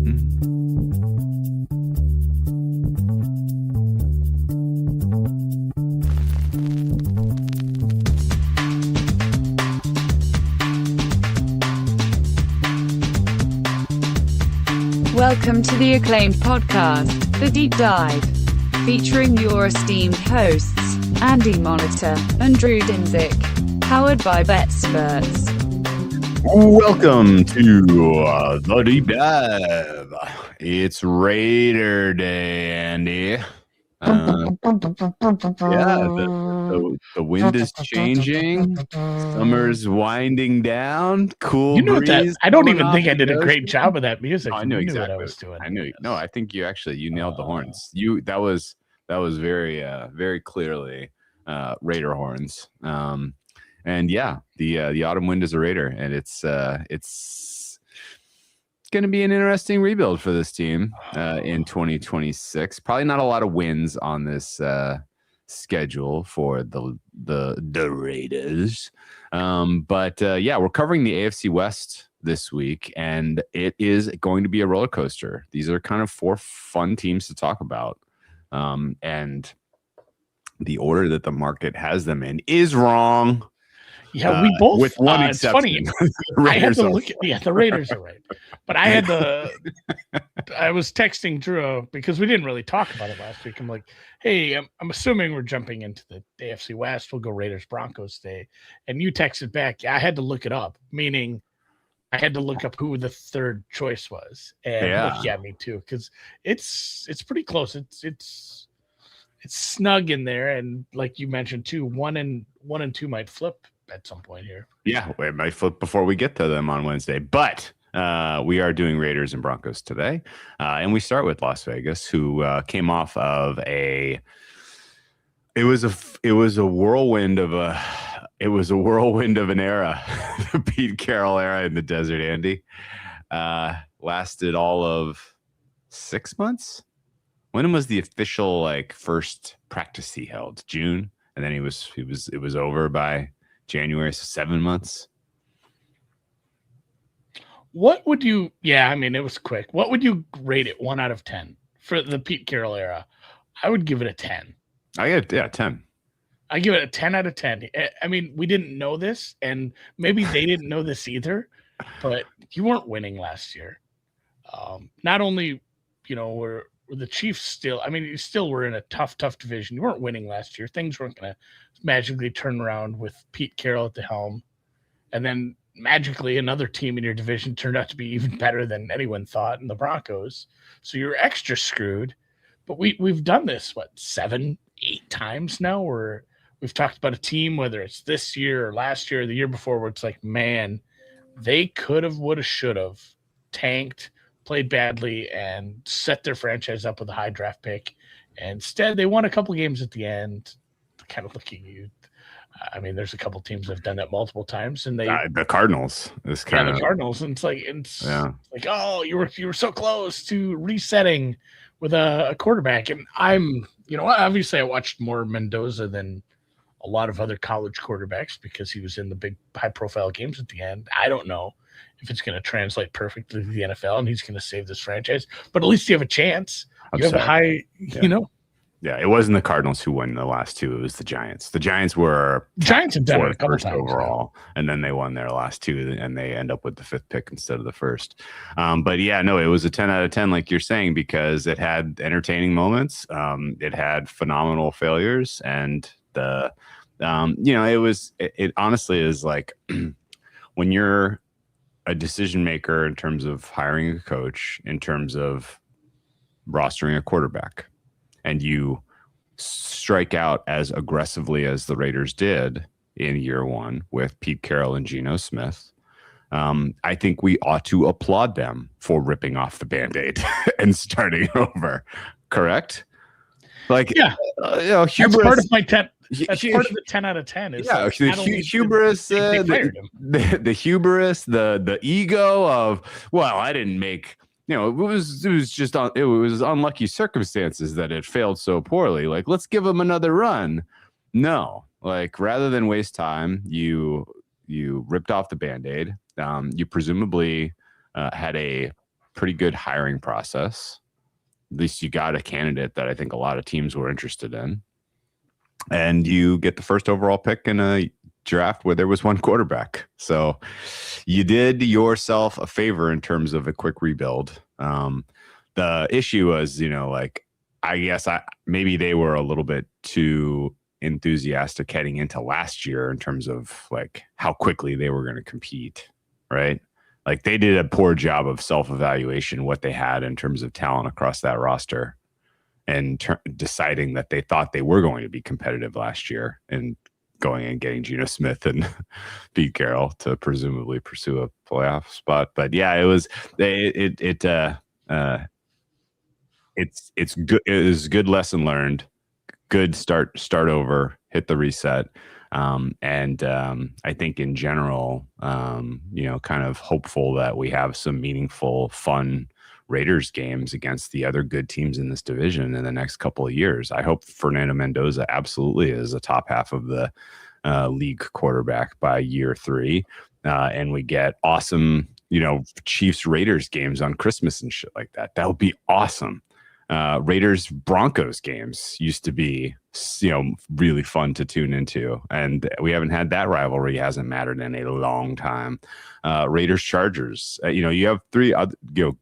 Welcome to the acclaimed podcast, The Deep Dive, featuring your esteemed hosts, Andy Monitor and Drew Dinzik, powered by BetSperts. Welcome to The Deep Dive. It's Raider Day, Andy. The wind is changing. Summer's winding down. Cool breeze. I don't even think I did a great job of that music. I knew exactly what I was doing. I knew. No, I think you nailed the horns. That was very very clearly Raider horns. And yeah, the autumn wind is a Raider, and it's going to be an interesting rebuild for this team in 2026. Probably not a lot of wins on this schedule for the Raiders. But we're covering the AFC West this week, and it is going to be a roller coaster. These are kind of four fun teams to talk about. And the order that the market has them in is wrong. Yeah, we both. With one exception. It's funny. I had to look at the Raiders are right, but I had to. I was texting Drew because we didn't really talk about it last week. I'm like, hey, I'm assuming we're jumping into the AFC West. We'll go Raiders Broncos today, and you texted back. Yeah, I had to look it up, meaning I had to look up who the third choice was. And yeah, me too, because it's pretty close. It's snug in there, and like you mentioned too, one and two might flip at some point here. Yeah, it might flip before we get to them on Wednesday, but we are doing Raiders and Broncos today, and we start with Las Vegas, who came off of it was a whirlwind of an era, the Pete Carroll era in the desert. Andy lasted all of 6 months. When was the official first practice he held? June, and then it was over by January, so 7 months. What would you? Yeah, I mean, it was quick. What would you rate it 1 out of 10 for the Pete Carroll era? I would give it a 10. I get 10. I give it a 10 out of 10. I mean, we didn't know this, and maybe they didn't know this either, but you weren't winning last year. Not only, were the Chiefs still, I mean, you still were in a tough division. You weren't winning last year. Things weren't going to magically turn around with Pete Carroll at the helm. And then magically another team in your division turned out to be even better than anyone thought in the Broncos. So you're extra screwed. But we've done this, 7-8 times now, where we've talked about a team, whether it's this year or last year or the year before, where it's like, man, they could have, would have, should have tanked, played badly, and set their franchise up with a high draft pick. And instead, they won a couple games at the end. Kind of looking at you. I mean, there's a couple teams that have done that multiple times, and the Cardinals is kind of the Cardinals, and it's like oh, you were so close to resetting with a quarterback. And I'm, obviously I watched more Mendoza than a lot of other college quarterbacks because he was in the big high profile games at the end. I don't know if it's going to translate perfectly to the NFL and he's going to save this franchise, but at least you have a chance. You have a high, Yeah, it wasn't the Cardinals who won the last two. It was the Giants. The Giants have done it a couple times overall, and then they won their last two, and they end up with the 5th pick instead of the 1st. But yeah, no, it was a 10 out of 10, like you're saying, because it had entertaining moments. It had phenomenal failures, and it honestly is like when you're a decision maker in terms of hiring a coach, in terms of rostering a quarterback, and you strike out as aggressively as the Raiders did in year one with Pete Carroll and Geno Smith, I think we ought to applaud them for ripping off the Band-Aid and starting over. Correct? Hubris. That's part of my 10. That's part of the 10 out of 10. Is the hubris, the hubris, the ego of, well, I didn't make. It was unlucky circumstances that it failed so poorly. Like, let's give them another run. No, rather than waste time, you ripped off the Band-Aid. You presumably had a pretty good hiring process. At least you got a candidate that I think a lot of teams were interested in. And you get the first overall pick in a draft where there was one quarterback. So you did yourself a favor in terms of a quick rebuild. The issue was, like, I guess maybe they were a little bit too enthusiastic heading into last year in terms of like how quickly they were going to compete, right? Like they did a poor job of self-evaluation, what they had in terms of talent across that roster, and deciding that they thought they were going to be competitive last year and going and getting Geno Smith and Pete Carroll to presumably pursue a playoff spot. But yeah, it was it's good. It was a good lesson learned. Good start over, hit the reset. I think in general, kind of hopeful that we have some meaningful, fun Raiders games against the other good teams in this division in the next couple of years. I hope Fernando Mendoza absolutely is a top half of the league quarterback by year 3. And we get awesome, Chiefs Raiders games on Christmas and shit like that. That would be awesome. Raiders Broncos games used to be, really fun to tune into, and we haven't had that rivalry. Hasn't mattered in a long time. Raiders Chargers, you have 3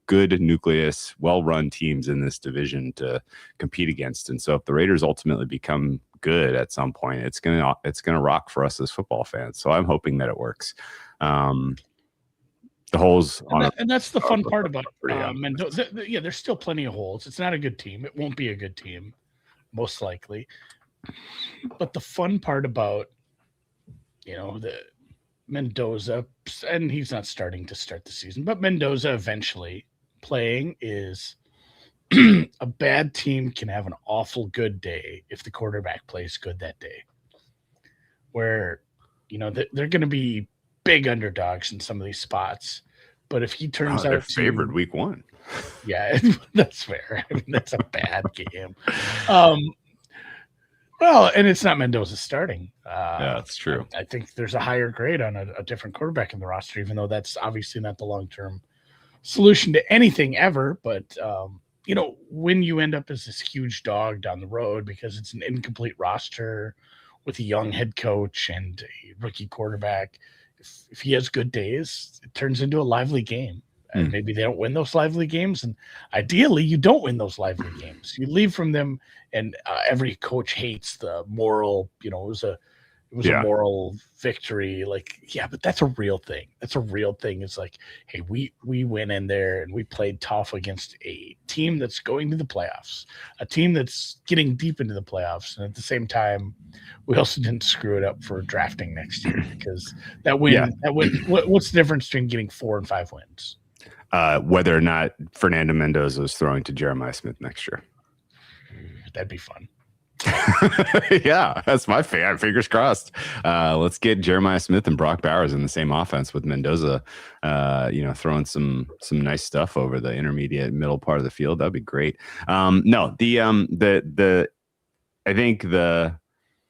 good nucleus, well-run teams in this division to compete against, and so if the Raiders ultimately become good at some point, it's gonna rock for us as football fans. So I'm hoping that it works. The holes and that's the fun part about Mendoza. There's still plenty of holes. It's not a good team. It won't be a good team, most likely. But the fun part about the Mendoza, and he's not starting to start the season, but Mendoza eventually playing is a bad team can have an awful good day if the quarterback plays good that day. Where they're going to be big underdogs in some of these spots, but if he turns out favored week 1, yeah, that's fair. I mean, that's a bad game. Well, and it's not Mendoza starting. Yeah, that's true. I think there's a higher grade on a different quarterback in the roster, even though that's obviously not the long-term solution to anything ever. But when you end up as this huge dog down the road because it's an incomplete roster with a young head coach and a rookie quarterback, if he has good days, it turns into a lively game. And maybe they don't win those lively games. And ideally, you don't win those lively games. You leave from them, and every coach hates the moral, it was a moral victory. Like, yeah, but that's a real thing. That's a real thing. It's like, hey, we went in there and we played tough against a team that's going to the playoffs, a team that's getting deep into the playoffs. And at the same time, we also didn't screw it up for drafting next year, because that win, what's the difference between getting 4 and 5 wins? Whether or not Fernando Mendoza is throwing to Jeremiah Smith next year. That'd be fun. Yeah, that's my fan. Fingers crossed. Let's get Jeremiah Smith and Brock Bowers in the same offense with Mendoza, throwing some nice stuff over the intermediate middle part of the field. That'd be great. I think a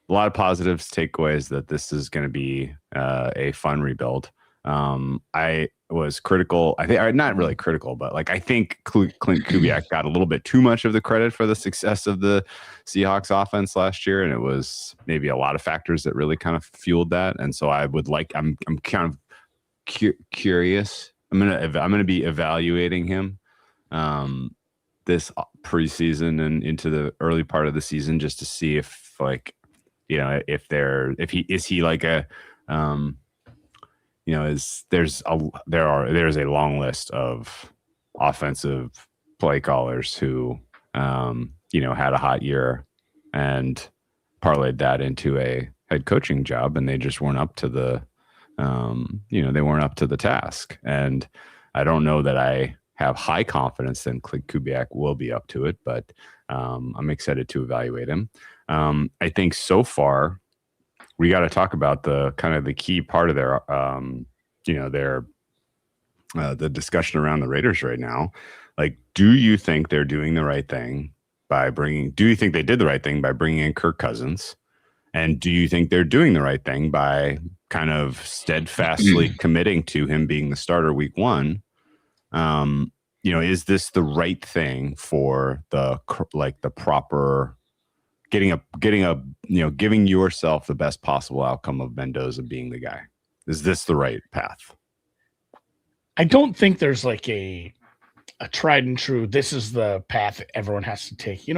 lot of positives takeaways that this is going to be a fun rebuild. I was critical. I think not really critical, but I think Clint Kubiak got a little bit too much of the credit for the success of the Seahawks offense last year, and it was maybe a lot of factors that really kind of fueled that. And so I'm kind of curious. I'm gonna be evaluating him this preseason and into the early part of the season, just to see if there's a long list of offensive play callers who had a hot year and parlayed that into a head coaching job, and they just weren't up to the task. And I don't know that I have high confidence that Clint Kubiak will be up to it, but I'm excited to evaluate him. I think so far we got to talk about the kind of the key part of their the discussion around the Raiders right now. Like, do you think they're doing the right thing do you think they did the right thing by bringing in Kirk Cousins? And do you think they're doing the right thing by kind of steadfastly committing to him being the starter week 1? is this the right thing for the proper giving yourself the best possible outcome of Mendoza being the guy? Is this the right path? I don't think there's like a tried and true, this is the path everyone has to take.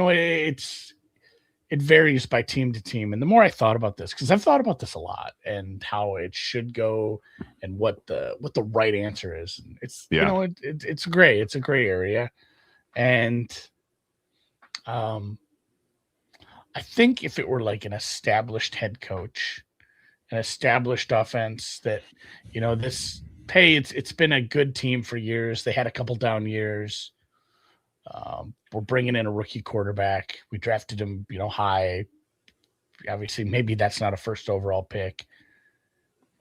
It varies by team to team. And the more I thought about this, because I've thought about this a lot and how it should go and what the right answer is. And it's it's gray. It's a gray area. And I think if it were like an established head coach, an established offense that, it's been a good team for years. They had a couple down years. We're bringing in a rookie quarterback. We drafted him, high. Obviously, maybe that's not a first overall pick.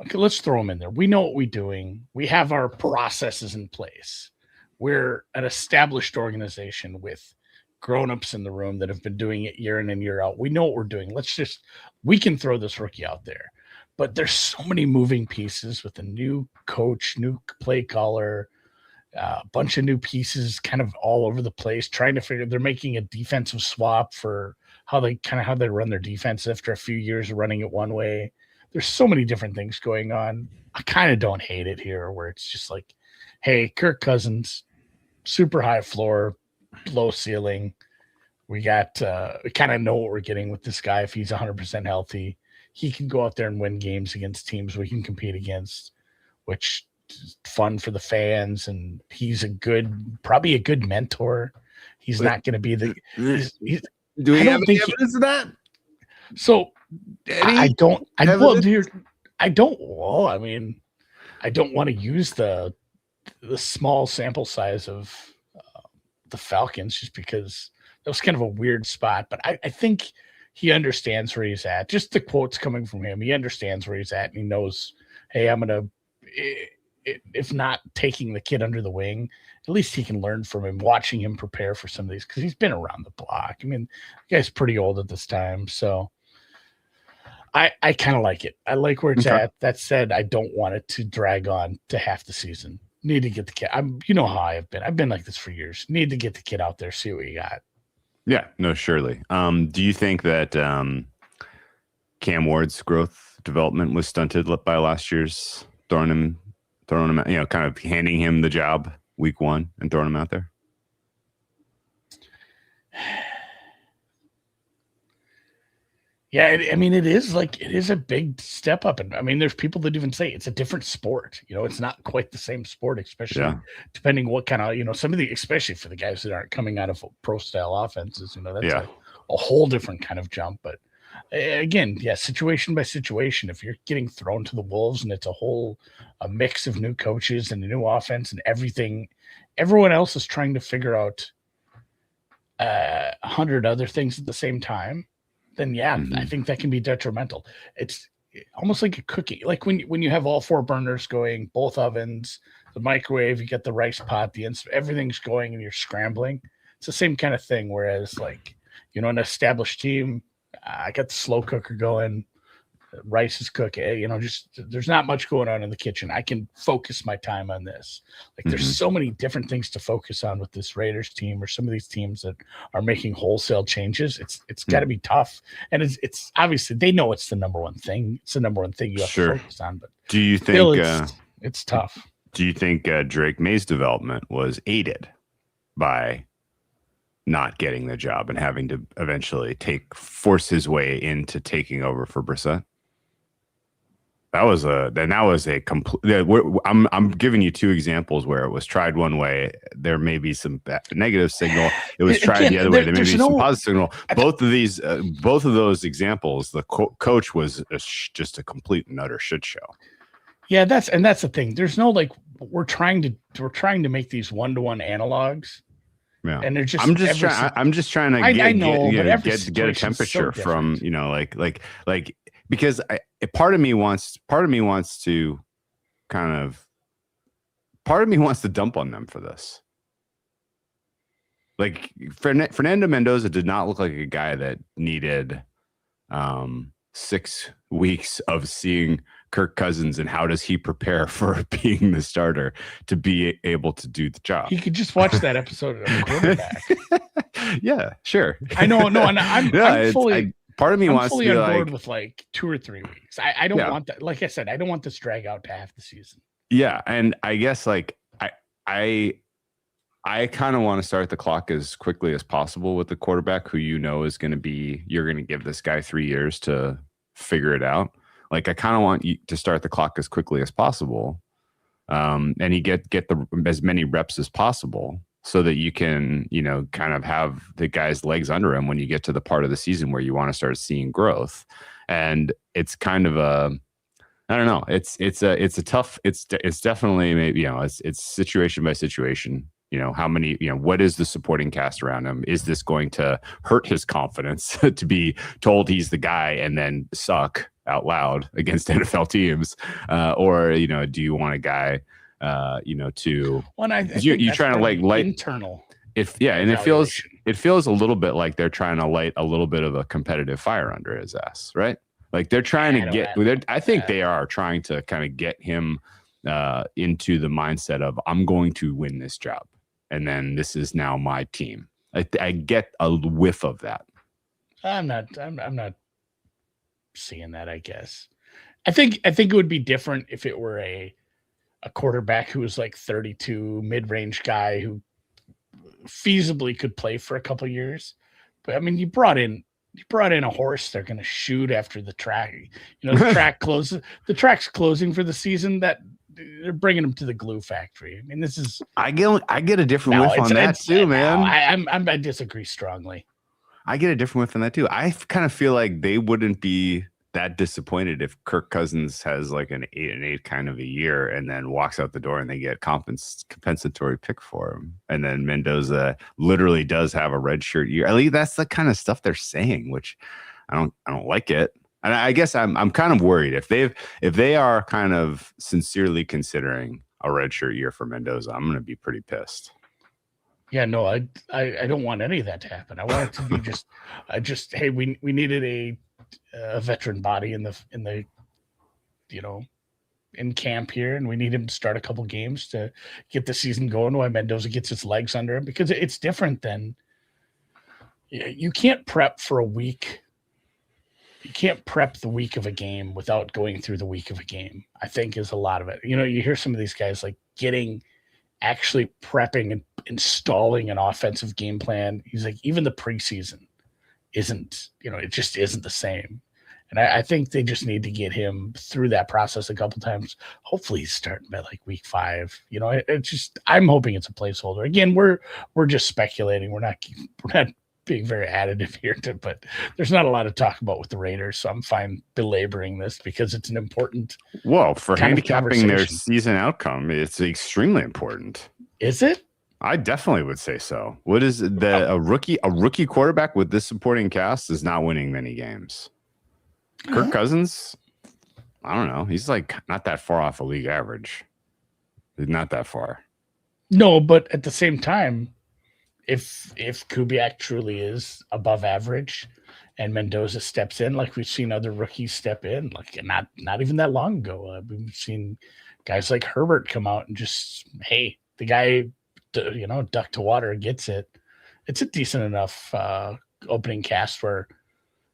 Okay, let's throw him in there. We know what we're doing. We have our processes in place. We're an established organization with grown-ups in the room that have been doing it year in and year out. We know what we're doing. We can throw this rookie out there. But there's so many moving pieces with a new coach, new play caller, a bunch of new pieces kind of all over the place, trying to figure. They're making a defensive swap for how they run their defense after a few years of running it one way. There's so many different things going on. I kind of don't hate it here where it's just like, hey, Kirk Cousins, super high floor, low ceiling. We kind of know what we're getting with this guy. If he's 100% healthy, he can go out there and win games against teams we can compete against, which fun for the fans, and he's probably a good mentor. He's not going to be the. Do we have any evidence of that? So I don't. I don't want to use the small sample size of the Falcons just because that was kind of a weird spot. But I think he understands where he's at. Just the quotes coming from him, he understands where he's at, and he knows, hey, I'm going to. If not taking the kid under the wing, at least he can learn from him, watching him prepare for some of these, because he's been around the block. I mean, the guy's pretty old at this time. So I kind of like it. I like where it's at. That said, I don't want it to drag on to half the season. Need to get the kid. How I've been. I've been like this for years. Need to get the kid out there, see what you got. Yeah, no, surely. Do you think that Cam Ward's growth development was stunted by last year's throwing him, kind of handing him the job week one and throwing him out there? Yeah, it is a big step up. And I mean, there's people that even say it's a different sport. It's not quite the same sport, especially depending what kind of, some of the, especially for the guys that aren't coming out of pro style offenses, that's a whole different kind of jump. But again, situation by situation, if you're getting thrown to the wolves and it's a mix of new coaches and a new offense and everything, everyone else is trying to figure out 100 other things at the same time, then I think that can be detrimental. It's almost like a cookie, like when you have all four burners going, both ovens, the microwave, you get the rice pot, everything's going and you're scrambling. It's the same kind of thing. Whereas an established team, I got the slow cooker going, rice is cooking, just there's not much going on in the kitchen. I can focus my time on this. There's so many different things to focus on with this Raiders team or some of these teams that are making wholesale changes. It's got to be tough. And it's obviously they know it's the number one thing. It's the number one thing you have to focus on. But do you think it's tough? Do you think Drake May's development was aided by not getting the job and having to eventually force his way into taking over for Brissett? That was a complete. I'm giving you two examples where it was tried one way. There may be some negative signal. It was tried the other way. There may be some positive signal. Both of those examples, the coach was just a complete and utter shit show. Yeah, that's the thing. There's no we're trying to make these one-to-one analogs. Yeah, and they're just. I'm just trying to get a temperature from because part of me wants to dump on them for this. Fernando Mendoza did not look like a guy that needed 6 weeks of seeing Kirk Cousins and how does he prepare for being the starter to be able to do the job. He could just watch that episode of Quarterback. Yeah, sure. I know, no, and I'm fully. Part of me I'm wants fully to be on board like, with like 2 or 3 weeks. I don't want that. Like I said, I don't want this drag out to half the season. yeah, and I guess like I kind of want to start the clock as quickly as possible with the quarterback who is going to be. You're going to give this guy 3 years to figure it out. Like I kind of want you to start the clock as quickly as possible, and you get as many reps as possible. So that you can, kind of have the guy's legs under him when you get to the part of the season where you want to start seeing growth. And it's kind of I don't know. It's definitely maybe, it's situation by situation. How many, what is the supporting cast around him? Is this going to hurt his confidence to be told he's the guy and then suck out loud against NFL teams? Or, do you want a guy, to you're trying to like light internal. And it feels a little bit like they're trying to light a little bit of a competitive fire under his ass, right? Like they're trying to get. I think they are trying to kind of get him into the mindset of I'm going to win this job, and then this is now my team. I get a whiff of that. I'm not seeing that. I guess. I think it would be different if it were a quarterback who was like 32, mid-range guy who feasibly could play for a couple of years. But I mean, you brought in a horse they're going to shoot after the track. The track closes. The track's closing for the season. That they're bringing him to the glue factory. I mean, this is. I get a different whiff on that too, man. I disagree strongly. I get a different whiff on that too. I kind of feel like they wouldn't be that disappointed if Kirk Cousins has like an 8-8 kind of a year and then walks out the door and they get compensatory pick for him. And then Mendoza literally does have a redshirt year. At least that's the kind of stuff they're saying, which I don't like it. And I guess I'm kind of worried if they are kind of sincerely considering a redshirt year for Mendoza, I'm going to be pretty pissed. Yeah, no, I don't want any of that to happen. I want it to be just hey, we needed a veteran body in camp here, and we need him to start a couple games to get the season going while Mendoza gets his legs under him, because it's different than you can't prep for a week. You can't prep the week of a game without going through the week of a game, I think is a lot of it. You hear some of these guys like actually prepping and installing an offensive game plan. He's like, even the preseason isn't, it just isn't the same. And I think they just need to get him through that process a couple times. Hopefully he's starting by like week 5. I'm hoping it's a placeholder. Again, we're just speculating. We're not being very additive here, but there's not a lot to talk about with the Raiders. So I'm fine belaboring this because it's an important. Well, for handicapping their season outcome, it's extremely important. Is it? I definitely would say so. What is a rookie quarterback with this supporting cast is not winning many games. Kirk Cousins, I don't know. He's like not that far off a league average. He's not that far. No, but at the same time, if Kubiak truly is above average and Mendoza steps in, like we've seen other rookies step in, like not even that long ago, we've seen guys like Herbert come out and just, hey, the guy, duck to water, gets it. It's a decent enough opening cast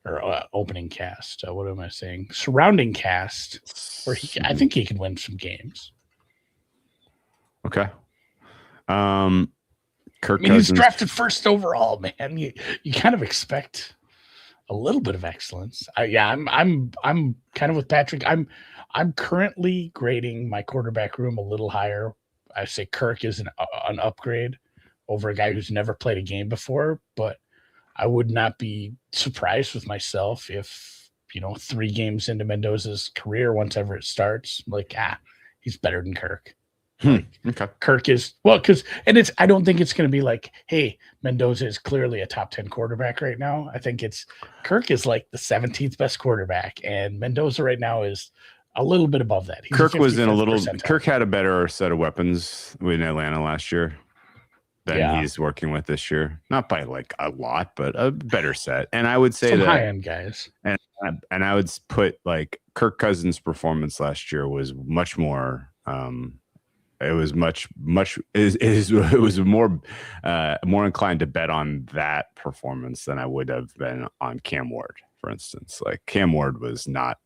what am I saying? Surrounding cast where I think he could win some games. Okay. Kirk Cousins. He's drafted first overall, man. You kind of expect a little bit of excellence. I'm kind of with Patrick. I'm currently grading my quarterback room a little higher. I say Kirk is an upgrade over a guy who's never played a game before, but I would not be surprised with myself if 3 games into Mendoza's career, once ever it starts, like he's better than Kirk. Okay. Kirk is I don't think it's going to be like, hey, Mendoza is clearly a top 10 quarterback right now. I think Kirk is like the 17th best quarterback, and Mendoza right now is a little bit above that. He's Kirk was in a little. Kirk had a better set of weapons in Atlanta last year than he's working with this year. Not by like a lot, but a better set. And I would say some that high end guys. And I would put like Kirk Cousins' performance last year was much more. It was it was more inclined to bet on that performance than I would have been on Cam Ward, for instance. Like Cam Ward was not.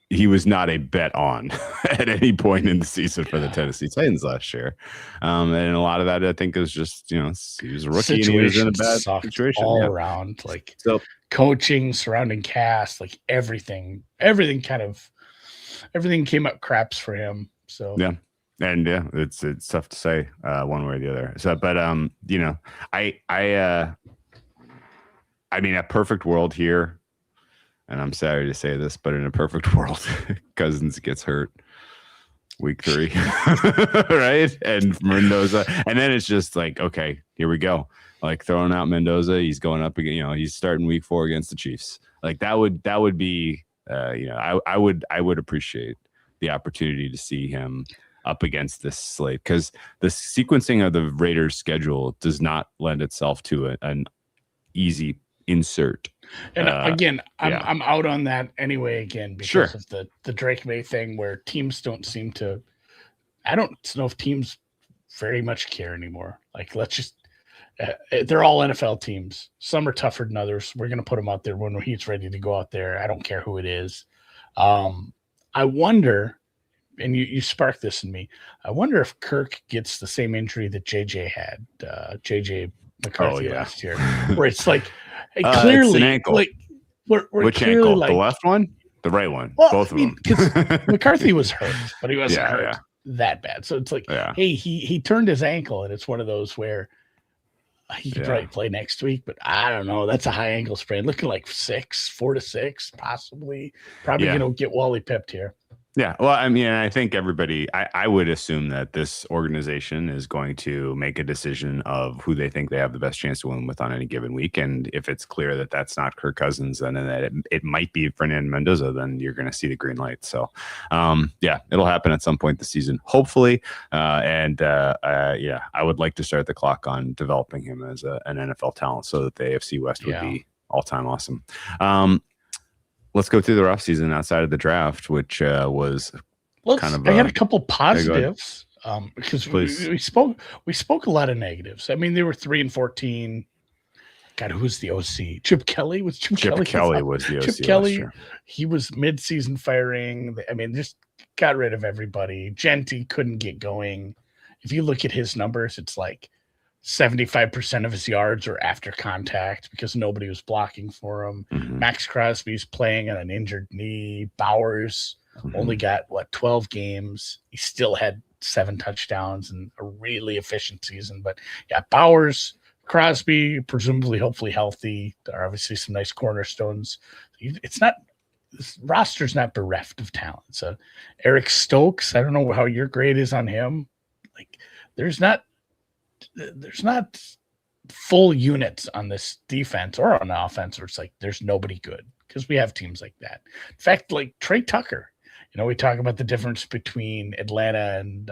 He was not a bet on at any point in the season for the Tennessee Titans last year. And a lot of that, I think, is just, he was a rookie and he was in a bad situation all around. Like coaching, surrounding cast, like everything came up craps for him. So, yeah. And it's tough to say one way or the other. So, but, I mean, a perfect world here. And I'm sorry to say this, but in a perfect world, Cousins gets hurt week 3, right? And Mendoza, and then it's just like, okay, here we go. Like throwing out Mendoza, he's going up again. He's starting week 4 against the Chiefs. Like that would be, I would appreciate the opportunity to see him up against this slate because the sequencing of the Raiders' schedule does not lend itself to an easy insert. And again, I'm out on that anyway. Again, because of the Drake May thing, where teams don't seem to. I don't know if teams very much care anymore. Like, let's just. They're all NFL teams. Some are tougher than others. We're going to put them out there when he's ready to go out there. I don't care who it is. I wonder, and you sparked this in me. I wonder if Kirk gets the same injury that JJ had, JJ McCarthy last year, where it's like. Clearly, it's an ankle. Like, we're which clearly ankle? like, the left one, the right one, both of them. McCarthy was hurt, but he wasn't hurt that bad. So it's like, hey, he turned his ankle, and it's one of those where he could probably play next week, but I don't know. That's a high ankle sprain, looking like 4 to 6, possibly. Probably gonna get Wally pipped here. Yeah, well, I mean, I think everybody, I would assume that this organization is going to make a decision of who they think they have the best chance to win with on any given week. And if it's clear that that's not Kirk Cousins, then that it might be Fernando Mendoza, then you're going to see the green light. So, it'll happen at some point this season, hopefully. I would like to start the clock on developing him as an NFL talent so that the AFC West would be all-time awesome. Let's go through the offseason outside of the draft, which was kind of. I had a couple positives because we spoke a lot of negatives. I mean, they were 3-14. God, who's the OC? Chip Kelly was Chip Kelly was the OC. Chip Kelly. He was mid-season firing. I mean, just got rid of everybody. Genty couldn't get going. If you look at his numbers, it's like 75% of his yards are after contact because nobody was blocking for him. Mm-hmm. Max Crosby's playing on an injured knee. Bowers only got 12 games. He still had 7 touchdowns and a really efficient season. But Bowers, Crosby, presumably, hopefully healthy. There are obviously some nice cornerstones. This roster's not bereft of talent. So Eric Stokes, I don't know how your grade is on him. Like, there's not full units on this defense or on the offense where it's like there's nobody good because we have teams like that. In fact, like Trey Tucker, we talk about the difference between Atlanta and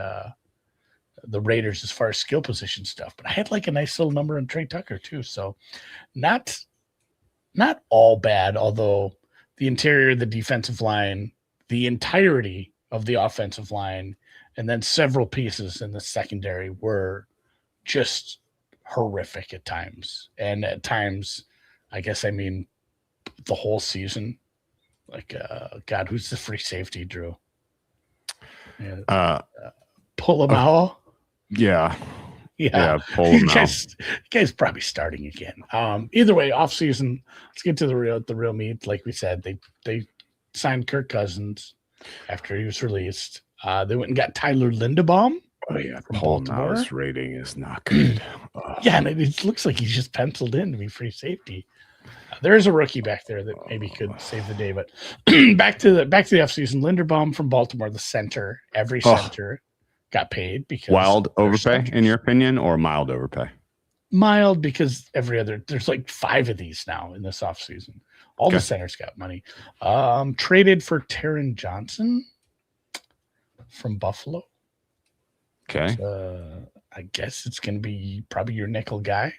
the Raiders as far as skill position stuff, but I had like a nice little number on Trey Tucker too. So not all bad, although the interior of the defensive line, the entirety of the offensive line, and then several pieces in the secondary were just horrific at times. And at times, I guess I mean the whole season. Like, God, who's the free safety, Drew? Pulamau? Yeah. Pull him out. Guy's probably starting again. Either way, off season. Let's get to the real meat. Like we said, they signed Kirk Cousins after he was released. They went and got Tyler Linderbaum. Oh yeah, Paul Mau's rating is not good. And it looks like he's just penciled in to be free safety. There is a rookie back there that maybe could save the day, but back to the offseason. Linderbaum from Baltimore, the center. Every center got paid because wild overpay, in your opinion, or mild overpay? Mild because there's like 5 of these now in this offseason. All the centers got money. Traded for Taron Johnson from Buffalo. Okay. I guess it's going to be probably your nickel guy.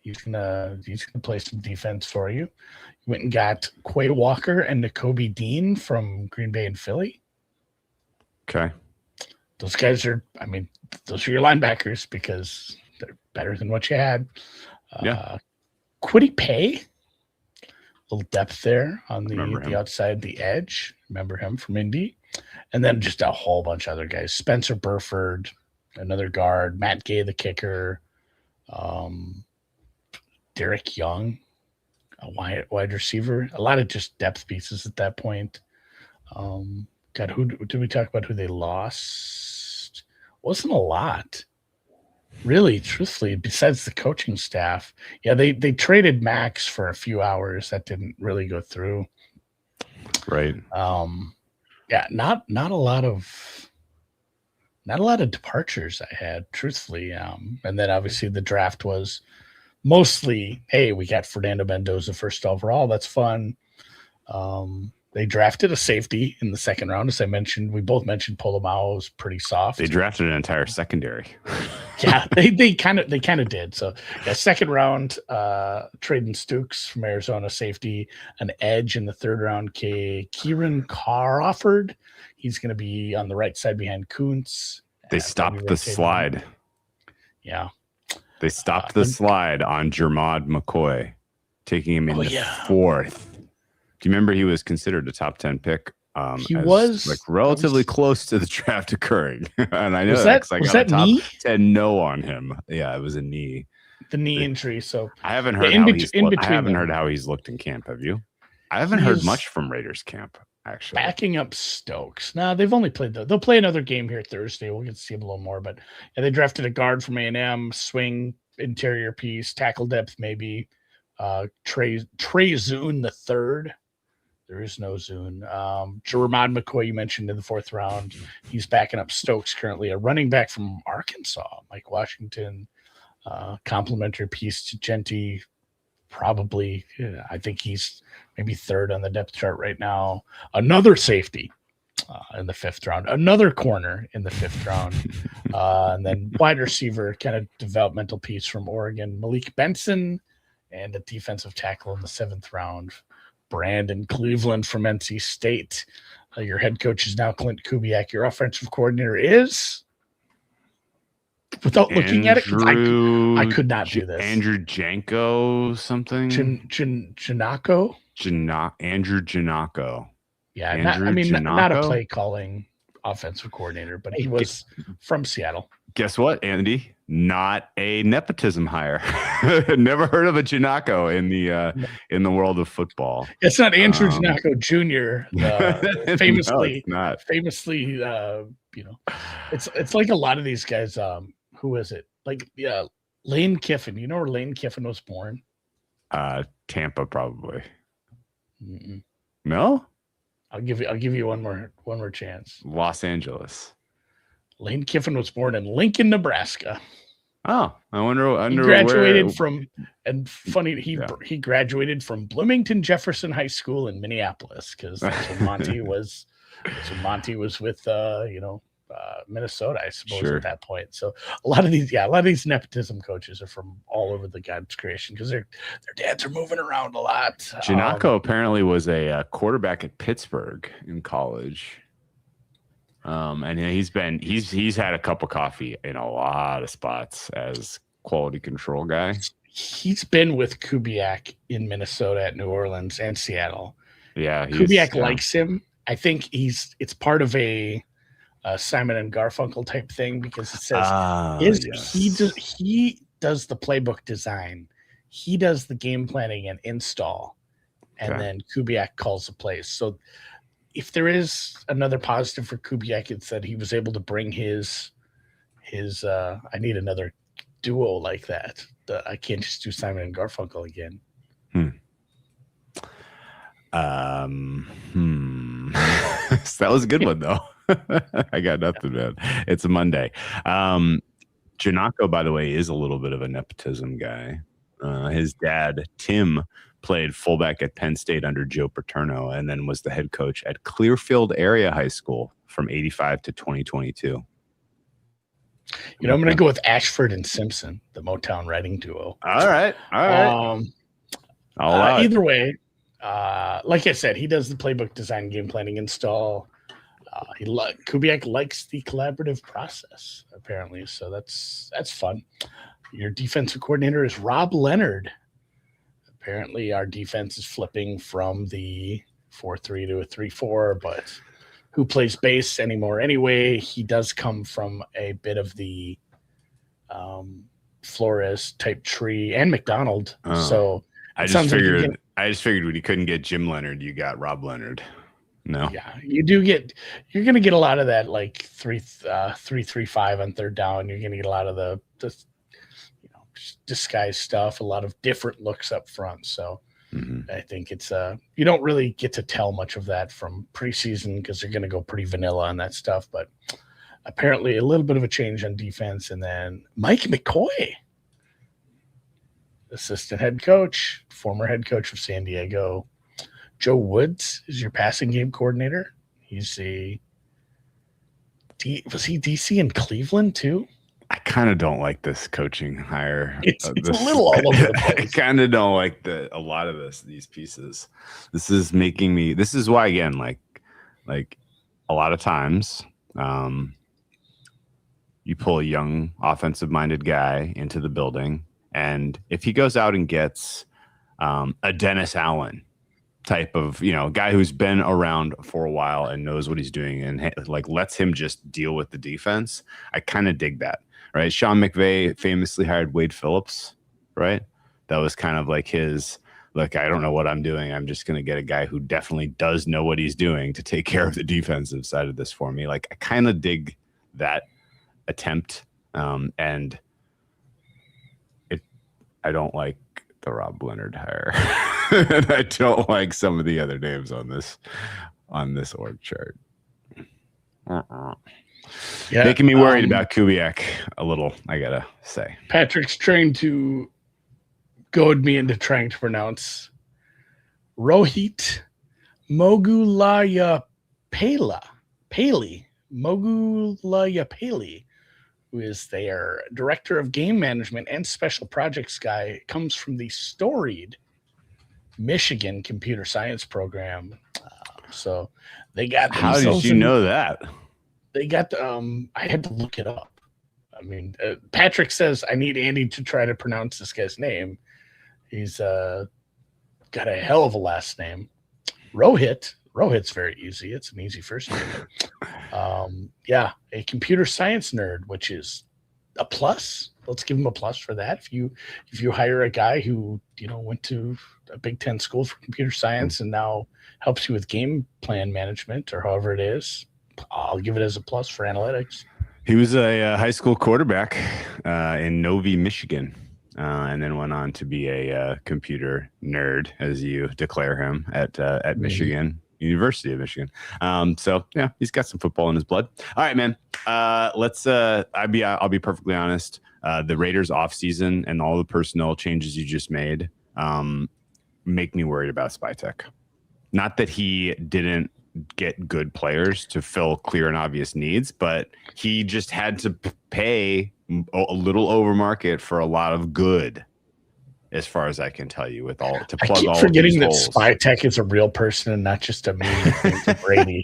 He's gonna play some defense for you. You went and got Quay Walker and Nakobe Dean from Green Bay and Philly. Okay. Those guys are, those are your linebackers because they're better than what you had. Yeah. Kwity Paye, a little depth there on Remember the him. outside the edge. Remember him from Indy. And then just a whole bunch of other guys. Spencer Burford, another guard. Matt Gay, the kicker. Derek Young, a wide receiver. A lot of just depth pieces at that point. God, who did we talk about who they lost? Wasn't a lot. Really, truthfully, besides the coaching staff. Yeah, they traded Max for a few hours. That didn't really go through. Right. Yeah, not a lot of departures I had, truthfully. And then obviously the draft was mostly, hey, we got Fernando Mendoza first overall. That's fun. They drafted a safety in the second round, as I mentioned. We both mentioned Polamalu was pretty soft. They drafted an entire secondary. Yeah, they kind of did. So yeah, second round, trading Stukes from Arizona safety, an edge in the third round, Kieran Crawford. He's going to be on the right side behind Kuntz. They stopped the slide. Yeah. They stopped the slide on Jermod McCoy, taking him in the fourth. Do you remember he was considered a top 10 pick? He was like relatively close to the draft occurring. And I know was that I got a top knee? 10 no on him. Yeah, it was a knee. The knee injury. So I haven't heard how he's looked in camp. Have you? I haven't heard much from Raiders camp, actually. Backing up Stokes. No, they've only played they'll play another game here Thursday. We'll get to see him a little more. But yeah, they drafted a guard from A&M, swing interior piece, tackle depth maybe. Trey Zune the third. There is no Zune. Jermod McCoy, you mentioned in the fourth round. He's backing up Stokes currently. A running back from Arkansas, Mike Washington. Complimentary piece to Genty. Probably, I think he's maybe third on the depth chart right now. Another safety in the fifth round. Another corner in the fifth round. And then wide receiver, kind of developmental piece from Oregon. Malik Benson and a defensive tackle in the seventh round. Brandon Cleveland from NC State. Your head coach is now Clint Kubiak. Your offensive coordinator is, without looking at it, I could not do this. Andrew Janko something? Janako? Andrew Janako. Yeah, not a play calling offensive coordinator, but he was from Seattle. Guess what, Andy? Not a nepotism hire. Never heard of a Janako in the world of football. It's not Andrew Janako Jr. Famously, no, it's like a lot of these guys. Who is it? Like, Lane Kiffin. You know where Lane Kiffin was born? Tampa, probably. Mm-mm. No. I'll give you one more chance. Los Angeles. Lane Kiffin was born in Lincoln, Nebraska. Oh, I wonder. He graduated he graduated from Bloomington Jefferson High School in Minneapolis because that's when Monty was. Monty was with Minnesota, I suppose, at that point. So a lot of these nepotism coaches are from all over the God's creation because their dads are moving around a lot. Janako apparently was a quarterback at Pittsburgh in college. And he's had a cup of coffee in a lot of spots as quality control guy. He's been with Kubiak in Minnesota, at New Orleans, and Seattle. Yeah, Kubiak likes him. I think it's part of a Simon and Garfunkel type thing because it says he does the playbook design, he does the game planning and install, and then Kubiak calls the plays. So if there is another positive for Kubiak, it's that he was able to bring his I need another duo like that. I can't just do Simon and Garfunkel again. That was a good one though. I got nothing, man. It's a Monday. Janako, by the way, is a little bit of a nepotism guy. His dad, Tim, played fullback at Penn State under Joe Paterno and then was the head coach at Clearfield Area High School from 85 to 2022. I'm going to go with Ashford and Simpson, the Motown writing duo. All right. I'll allow either way, like I said, he does the playbook design, game planning, install. Kubiak likes the collaborative process, apparently, so that's fun. Your defensive coordinator is Rob Leonard. Apparently, our defense is flipping from the 4-3 to a 3-4, but who plays base anymore anyway? He does come from a bit of the Flores type tree and McDonald. So I just figured when you couldn't get Jim Leonard, you got Rob Leonard. No. Yeah, you're going to get a lot of that, like 3-3-5 on third down. You're going to get a lot of the disguise stuff, a lot of different looks up front. So I think it's you don't really get to tell much of that from preseason because they're going to go pretty vanilla on that stuff. But apparently a little bit of a change on defense. And then Mike McCoy, assistant head coach, former head coach of San Diego. Joe Woods is your passing game coordinator. Was he DC in Cleveland too? I kind of don't like this coaching hire. It's a little all over the place. I kind of don't like a lot of these pieces. This is why, again, like a lot of times, you pull a young offensive minded guy into the building, and if he goes out and gets a Dennis Allen type of guy who's been around for a while and knows what he's doing and like lets him just deal with the defense, I kind of dig that. Right. Sean McVay famously hired Wade Phillips. Right. That was kind of like his, look, I don't know what I'm doing. I'm just going to get a guy who definitely does know what he's doing to take care of the defensive side of this for me. Like, I kind of dig that attempt. And I don't like the Rob Leonard hire. And I don't like some of the other names on this org chart. Yeah, making me worried about Kubiak a little, I gotta say. Patrick's trying to goad me into trying to pronounce Rohit Mogulayapeli, who is their director of game management and special projects guy, comes from the storied Michigan computer science program. So they got. How did you know that? They got. I had to look it up. I mean, Patrick says I need Andy to try to pronounce this guy's name. He's got a hell of a last name. Rohit's very easy. It's an easy first name. Yeah, a computer science nerd, which is a plus. Let's give him a plus for that. If you hire a guy who went to a Big Ten school for computer science and now helps you with game plan management or however it is, I'll give it as a plus for analytics. He was a high school quarterback in Novi, Michigan, and then went on to be a computer nerd, as you declare him, at Michigan, University of Michigan. So yeah, he's got some football in his blood. All right, man. Let's. I'll be perfectly honest. The Raiders offseason and all the personnel changes you just made make me worried about Spytek. Not that he didn't get good players to fill clear and obvious needs, but he just had to pay a little over market for a lot of good, as far as I can tell you, with all to plug all. I keep forgetting that holes. Spytek is a real person and not just a meme thing to Brady.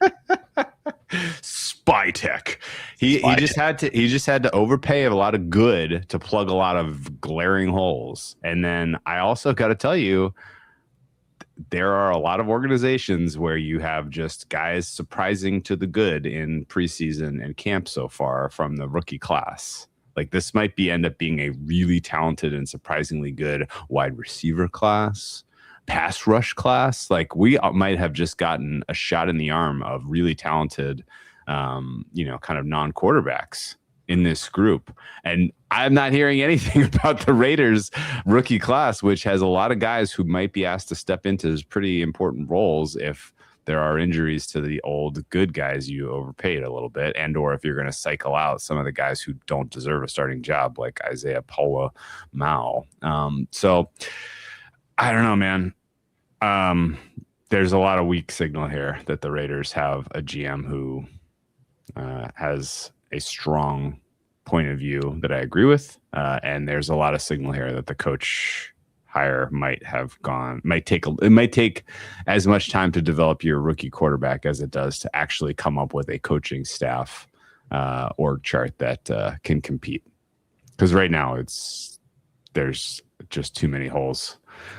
Spytek. He just had to overpay a lot of good to plug a lot of glaring holes. And then I also got to tell you, there are a lot of organizations where you have just guys surprising to the good in preseason and camp so far from the rookie class. Like, this might end up being a really talented and surprisingly good wide receiver class, pass rush class. Like, we might have just gotten a shot in the arm of really talented, kind of non-quarterbacks in this group. And I'm not hearing anything about the Raiders rookie class, which has a lot of guys who might be asked to step into pretty important roles if there are injuries to the old good guys you overpaid a little bit, and or if you're going to cycle out some of the guys who don't deserve a starting job, like Isaiah Paula Mao. So I don't know, man. There's a lot of weak signal here that the Raiders have a GM who has a strong point of view that I agree with. And there's a lot of signal here that the coach hire might take as much time to develop your rookie quarterback as it does to actually come up with a coaching staff org chart that can compete. Because right now there's just too many holes,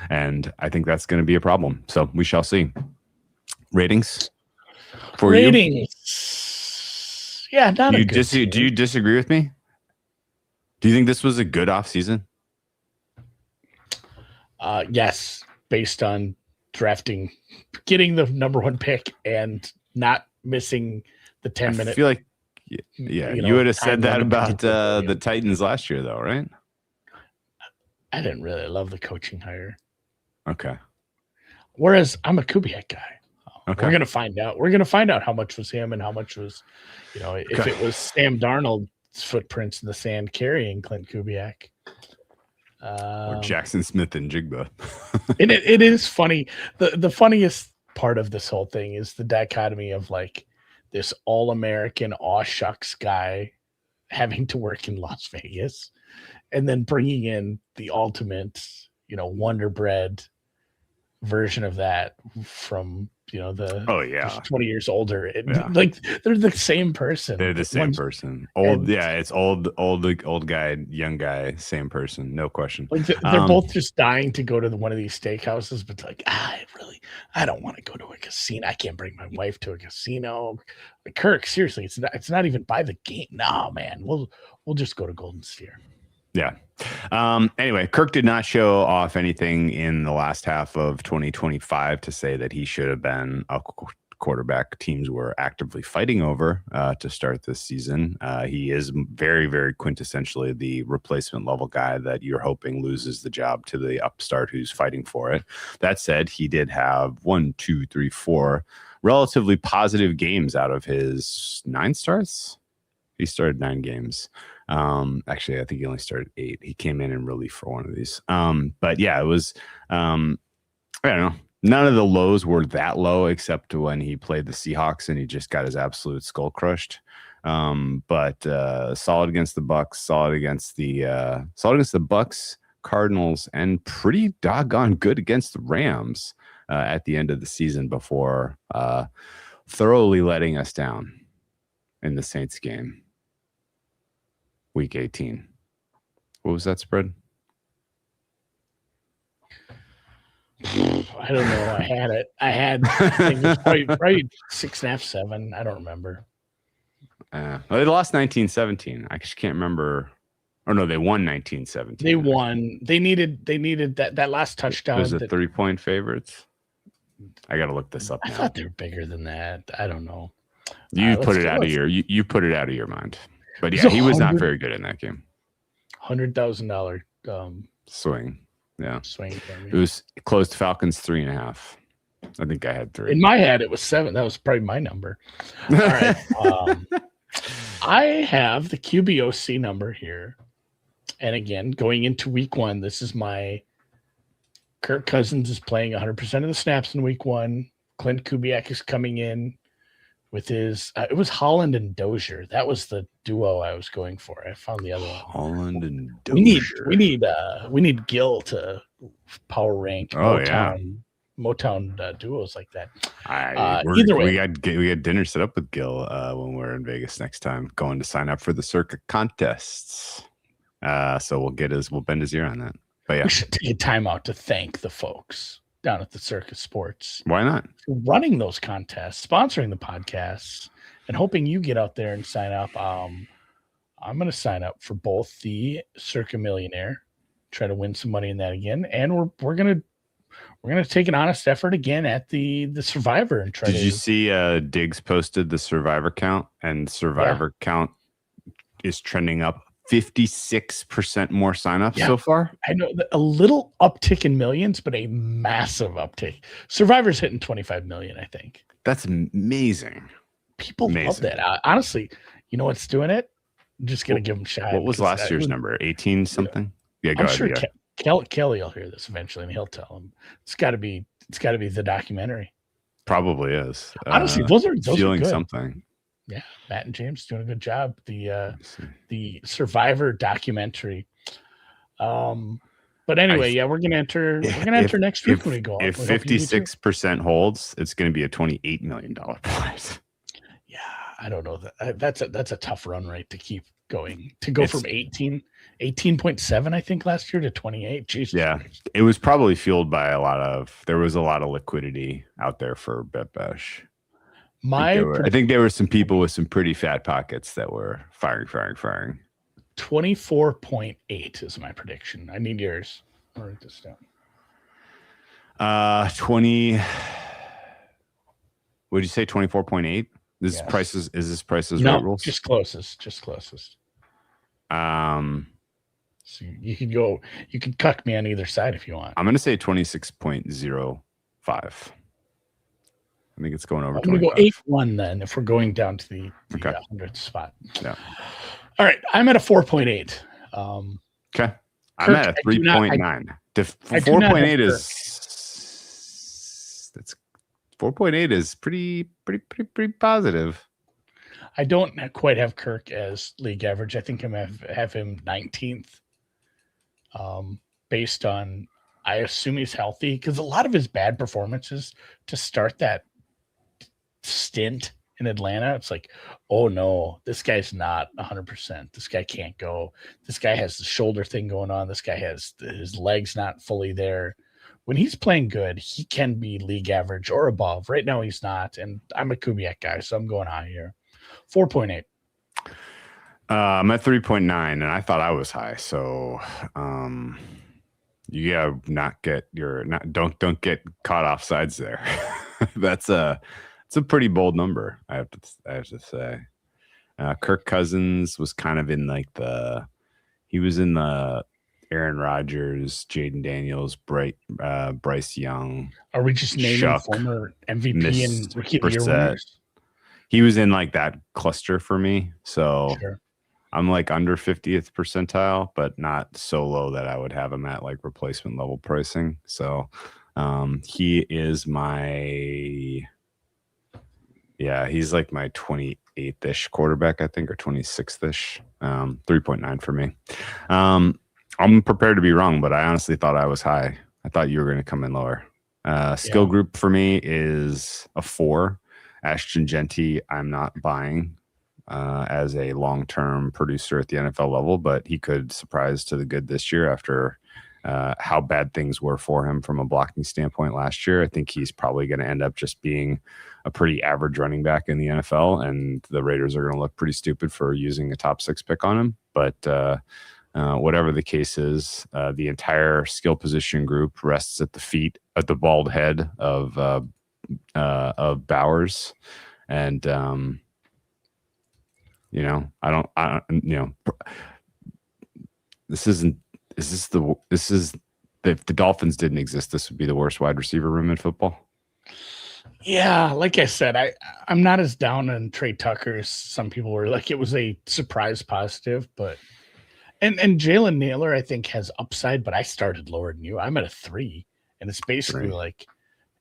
and I think that's going to be a problem. So we shall see. Ratings for you? Yeah, not a good do you disagree with me? Do you think this was a good offseason? Yes, based on getting the number 1 pick and not missing the 10-minute. I feel like, you would have said that about the Titans last year, though, right? I didn't really love the coaching hire. Okay. Whereas I'm a Kubiak guy. Okay. We're gonna find out. We're gonna find out how much was him and how much was, if it was Sam Darnold's footprints in the sand carrying Clint Kubiak. Or Jackson Smith and Jigba. And it is funny. The funniest part of this whole thing is the dichotomy of like this all-American aw shucks guy having to work in Las Vegas and then bringing in the ultimate, Wonder Bread version of that from, the 20 years older. Like they're the same person. They're the same person. It's old guy, young guy, same person, no question. Like they're both just dying to go to one of these steakhouses, but like, I don't want to go to a casino. I can't bring my wife to a casino. Like, Kirk, seriously, it's not even by the game. No, man, we'll just go to Golden Sphere. Yeah. Anyway, Kirk did not show off anything in the last half of 2025 to say that he should have been a quarterback teams were actively fighting over to start this season. He is very, very quintessentially the replacement level guy that you're hoping loses the job to the upstart who's fighting for it. That said, he did have 4 relatively positive games out of his 9 starts. He started 9 games. Actually, I think he only started 8. He came in relief for one of these. But yeah, it was, I don't know. None of the lows were that low except when he played the Seahawks and he just got his absolute skull crushed. But solid against the Bucks, solid against the Bucks, Cardinals, and pretty doggone good against the Rams at the end of the season before thoroughly letting us down in the Saints game. Week 18. What was that spread? I don't know. I think it was probably 6.5, 7. I don't remember. Well, they lost 19-17. I just can't remember. Or no, they won 19-17. They won. They needed that last touchdown. Was it 3-point favorites? I got to look this up now. I thought they were bigger than that. I don't know. You put it out of your mind. But yeah, he was not very good in that game. $100,000 swing. Yeah. Swing. It was close to Falcons 3.5. I think I had 3. In my head, it was 7. That was probably my number. All right. I have the QBOC number here. And again, going into week 1, this is my Kirk Cousins is playing 100% of the snaps in week 1. Clint Kubiak is coming in with his it was Holland and Dozier. That was the duo I was going for. I found the other one. Holland and Dozier. We need Gil to power rank Motown duos like that. Either way, we had dinner set up with Gil when we're in Vegas next time, going to sign up for the Circa contests. So we'll bend his ear on that. But yeah, we should take a time out to thank the folks down at the Circus Sports. Why not? Running those contests, sponsoring the podcasts, and hoping you get out there and sign up. I'm going to sign up for both the Circa Millionaire, try to win some money in that again, and we're going to take an honest effort again at the Survivor and try. Did you see Diggs posted the Survivor count, and Survivor count is trending up 56% more signups so far? I know a little uptick in millions, but a massive uptick. Survivor's hitting 25 million, I think. That's amazing. People love that. Honestly, you know what's doing it? I'm just going to give them shot. What was last year's number? 18 something? Yeah, go ahead. Kelly will hear this eventually, and he'll tell him. It's got to be the documentary. Probably is. Honestly, those are feeling good. Something. Yeah, Matt and James doing a good job. The Survivor documentary. But anyway, yeah, we're gonna enter next week when we go out. If 56% holds, it's going to be a $28 million prize. Yeah, I don't know that that's a tough run rate to keep going. To go from 18.7, I think last year to 28. Jesus. Yeah, it was probably fueled by there was a lot of liquidity out there for BetBash. I think there were some people with some pretty fat pockets that were firing. 24.8 is my prediction. I need yours. I'll write this down. 20. Would you say 24.8? Is this prices no, right rules? Just closest. So you can cuck me on either side if you want. I'm going to say 26.05. I think it's going over. I'm going to go 8-1 then if we're going down to the 100th spot. Yeah. All right. I'm at a 4.8. Okay. I'm at a 3.9. 4.8 is pretty positive. I don't quite have Kirk as league average. I think I have him 19th. Based on, I assume he's healthy, because a lot of his bad performances to start that stint in Atlanta, it's like, oh no, this guy's not 100%. This guy can't go. This guy has the shoulder thing going on. This guy has his legs not fully there. When he's playing good, he can be league average or above. Right now he's not, and I'm a Kubiak guy, so I'm going high here. 4.8. I'm at 3.9, and I thought I was high. So, you gotta don't get caught off sides there. It's a pretty bold number. I have to say. Kirk Cousins was kind of in he was in the Aaron Rodgers, Jaden Daniels, Bryce Young. Are we just naming former MVP and Rookie of the Year winners? He was in that cluster for me. So sure. I'm under 50th percentile, but not so low that I would have him at replacement level pricing. So he is he's my 28th-ish quarterback, I think, or 26th-ish. 3.9 for me. I'm prepared to be wrong, but I honestly thought I was high. I thought you were going to come in lower. Skill group for me is a 4. Ashton Genty, I'm not buying as a long-term producer at the NFL level, but he could surprise to the good this year after how bad things were for him from a blocking standpoint last year. I think he's probably going to end up just being a pretty average running back in the NFL, and the Raiders are going to look pretty stupid for using a top 6 pick on him. But whatever the case is, the entire skill position group rests at the bald head of Bowers, and if the Dolphins didn't exist, this would be the worst wide receiver room in football. Yeah, like I said, I'm not as down on Trey Tucker as some people were. It was a surprise positive, but and Jalen Naylor I think has upside, but I started lower than you. I'm at a 3, and it's basically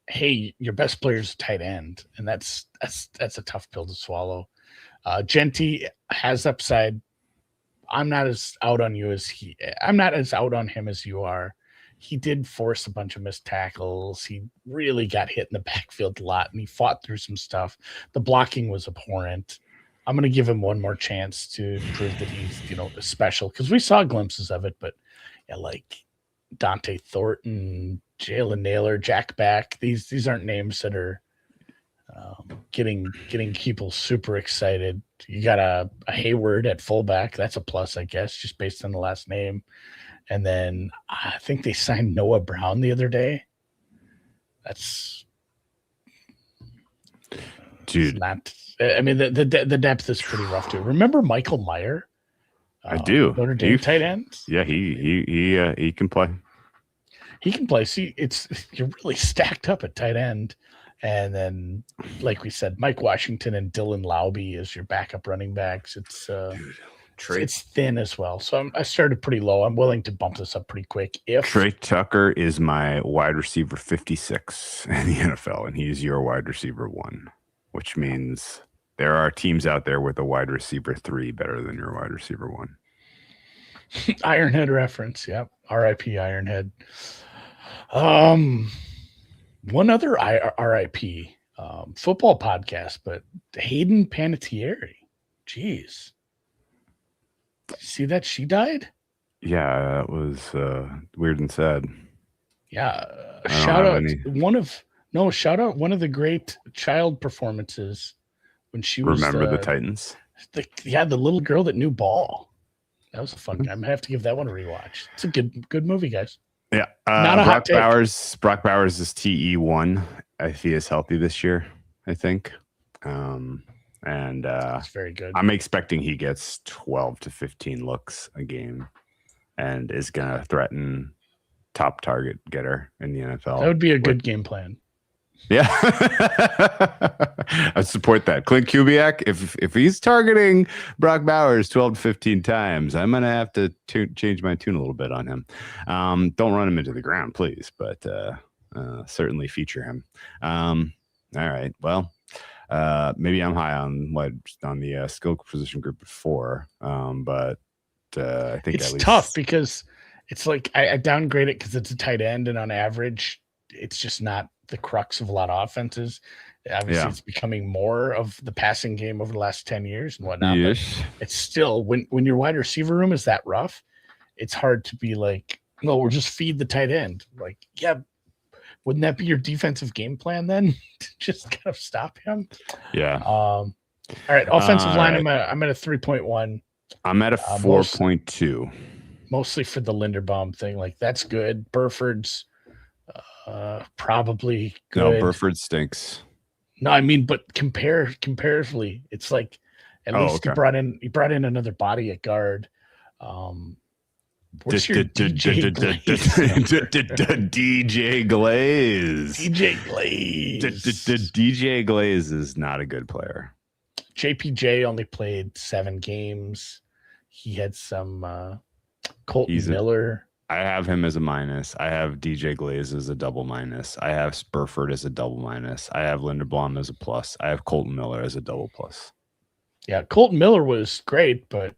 hey, your best player's a tight end, and that's a tough pill to swallow. Genty has upside. I'm not as out on him as you are. He did force a bunch of missed tackles. He really got hit in the backfield a lot, and he fought through some stuff. The blocking was abhorrent. I'm going to give him one more chance to prove that he's, special, because we saw glimpses of it, but Dante Thornton, Jalen Naylor, Jack Back, these aren't names that are getting people super excited. You got a Hayward at fullback. That's a plus, I guess, just based on the last name. And then I think they signed Noah Brown the other day. That's dude. The depth is pretty rough too. Remember Michael Meyer? I do. Notre Dame tight end. Yeah, he can play. He can play. See, you're really stacked up at tight end. And then, like we said, Mike Washington and Dylan Laube as your backup running backs. It's thin as well. So I started pretty low. I'm willing to bump this up pretty quick. Trey Tucker is my wide receiver 56 in the NFL, and he's your wide receiver 1, which means There are teams out there with a wide receiver 3 better than your wide receiver 1. Ironhead reference. Yep. R.I.P. Ironhead. One other R.I.P. Football podcast, but Hayden Panettiere. Jeez. See that she died? Yeah, that was weird and sad. Yeah. Shout out one of the great child performances when she was Remember the Titans? The little girl that knew ball. That was a fun time. I'm gonna have to give that one a rewatch. It's a good movie, guys. Yeah. Not a hot take. Brock Bowers is TE1 if he is healthy this year, I think. That's very good. I'm expecting he gets 12 to 15 looks a game and is gonna threaten top target getter in the NFL. That would be a good game plan. Yeah. I support that. Clint Kubiak, if he's targeting Brock Bowers 12 to 15 times, I'm going to have to change my tune a little bit on him. Don't run him into the ground, please, but certainly feature him. All right. Well, maybe I'm high on the skill position group at 4, but I think it's at least tough because it's like I downgrade it because it's a tight end, and on average, it's just not the crux of a lot of offenses. Obviously, It's becoming more of the passing game over the last 10 years and whatnot. Yes. But it's still when your wide receiver room is that rough, it's hard to be like, no, we'll just feed the tight end. Like, yeah, wouldn't that be your defensive game plan then? To just kind of stop him. Yeah. All right, offensive line. Right. I'm at a 3.1. I'm at a 4.2. Mostly for the Linderbaum thing. Like, that's good. Burford's probably good. No, Burford stinks. No, I mean, but comparatively, it's like at least he brought in another body at guard. What's your DJ Glaze? DJ Glaze. DJ Glaze is not a good player. JPJ only played 7 games. He had some Colton Miller. I have him as a minus. I have DJ Glaze as a double minus. I have Burford as a double minus. I have Linderbaum as a plus. I have Colton Miller as a double plus. Yeah, Colton Miller was great, but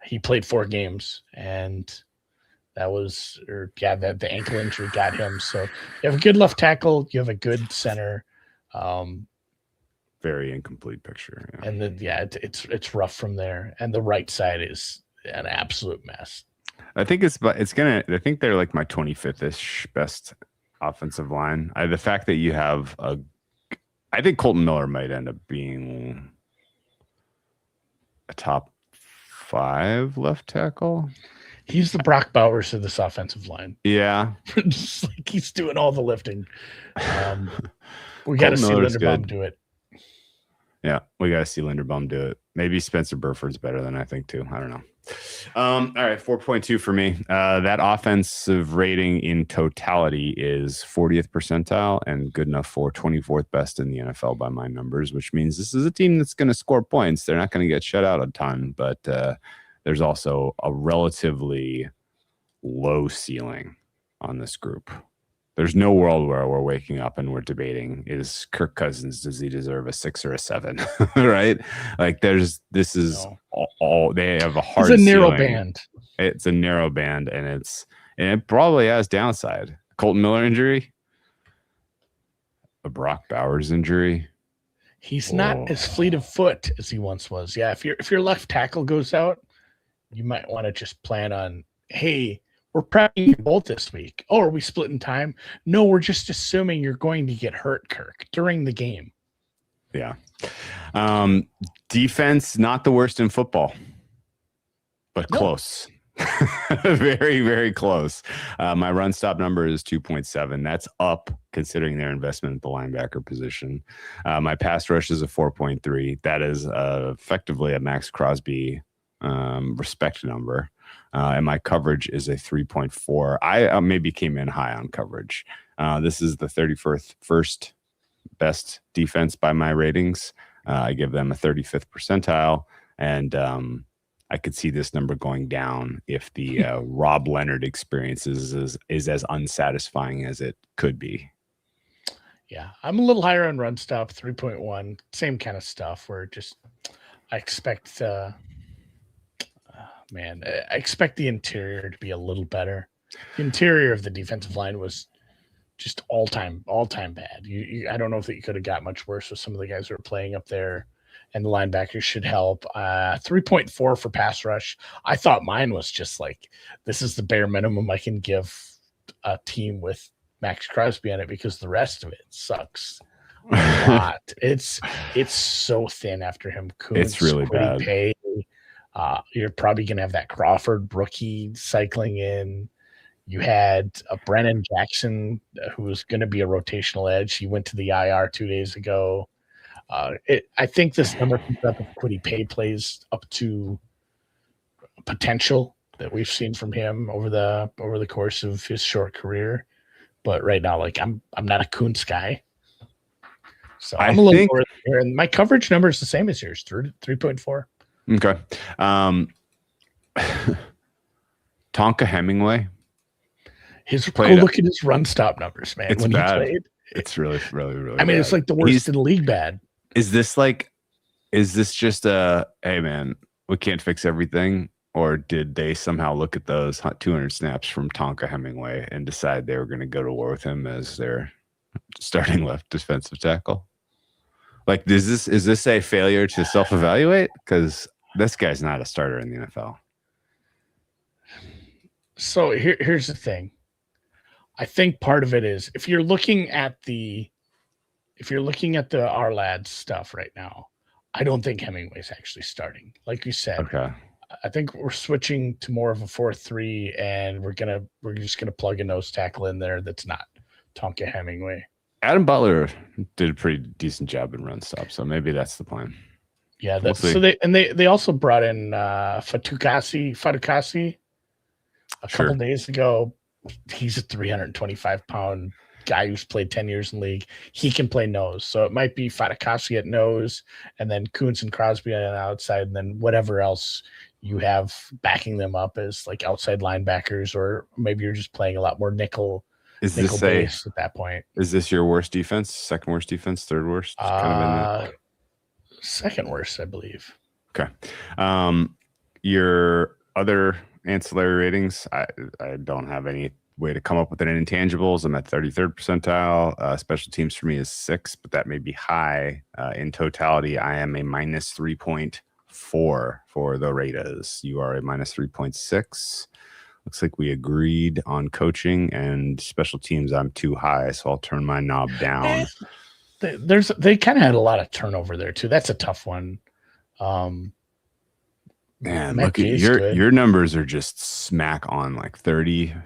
he played 4 games, and the ankle injury got him. So you have a good left tackle. You have a good center. Very incomplete picture. Yeah. And then it's rough from there. And the right side is an absolute mess. I think I think they're like my 25th-ish best offensive line. The fact that you have I think Colton Miller might end up being a top 5 left tackle. He's the Brock Bowers of this offensive line. Yeah. Just like he's doing all the lifting. We got to see Linderbaum do it. Yeah, we got to see Linderbaum do it. Maybe Spencer Burford's better than I think too. I don't know. All right, 4.2 for me. That offensive rating in totality is 40th percentile and good enough for 24th best in the NFL by my numbers, which means this is a team that's going to score points. They're not going to get shut out a ton, but there's also a relatively low ceiling on this group. There's no world where we're waking up and we're debating, is Kirk Cousins, does he deserve a 6 or a 7? Right? Like they have a hard It's a narrow ceiling. band. It's a narrow band, and it probably has downside. Colton Miller injury, a Brock Bowers injury. He's not as fleet of foot as he once was. Yeah, if your left tackle goes out, you might want to just plan on, hey, we're prepping you both this week. Oh, are we splitting time? No, we're just assuming you're going to get hurt, Kirk, during the game. Yeah. Defense, not the worst in football, but close. Very, very close. My run stop number is 2.7. That's up considering their investment at the linebacker position. My pass rush is a 4.3. That is effectively a Max Crosby respect number. And my coverage is a 3.4. I maybe came in high on coverage. This is the 31st best defense by my ratings. I give them a 35th percentile, and I could see this number going down if the Rob Leonard experience is as unsatisfying as it could be. Yeah, I'm a little higher on run stop, 3.1, same kind of stuff. Where just I expect, I expect the interior to be a little better. The interior of the defensive line was just all time bad. I don't know if you could have got much worse with some of the guys who are playing up there, and the linebackers should help. 3.4 for pass rush. I thought mine was just like, this is the bare minimum I can give a team with Max Crosby on it, because the rest of it sucks a lot. It's so thin after him. Kuntz, It's really bad. Pay. You're probably gonna have that Crawford rookie cycling in. You had a Brennan Jackson who was going to be a rotational edge. He went to the IR 2 days ago. I think this number comes up if Quiddy Pay plays up to potential that we've seen from him over the course of his short career. But right now, like I'm not a Kuntz guy, so I'm a little lower there. And my coverage number is the same as yours, 3.4. Okay. Tonka Hemingway. Go look at his run stop numbers, man. It's when bad. He played, it's really I mean, bad. it's like the worst in the league bad. Is this just hey man, we can't fix everything? Or did they somehow look at those 200 snaps from Tonka Hemingway and decide they were going to go to war with him as their starting left defensive tackle? Like, is this a failure to self-evaluate? Because this guy's not a starter in the NFL. So here's the thing. I think part of it is if you're looking at the our lads stuff right now, I don't think Hemingway's actually starting. Like you said, okay. I think we're switching to more of a 4-3, and we're just gonna plug a nose tackle in there that's not Tonka Hemingway. Adam Butler did a pretty decent job in run stop, so maybe that's the plan. Yeah, so they also brought in Fatukasi a couple days ago. He's a 325-pound guy who's played 10 years in the league. He can play nose, so it might be Fatukasi at nose, and then Kuntz and Crosby on the outside, and then whatever else you have backing them up as like outside linebackers, or maybe you're just playing a lot more nickel. Is nickel this base at that point? Is this your worst defense? Second worst defense? Third worst? Kind of in that? Second worst, I believe. Okay. Your other ancillary ratings, I don't have any way to come up with an intangibles. I'm at 33rd percentile. Special teams for me is 6, but that may be high. In totality, I am a minus 3.4 for the Raiders. You are a minus 3.6. Looks like we agreed on coaching, and special teams I'm too high, so I'll turn my knob down. They kind of had a lot of turnover there too. That's a tough one. Man, look at your numbers are just smack on like 33rd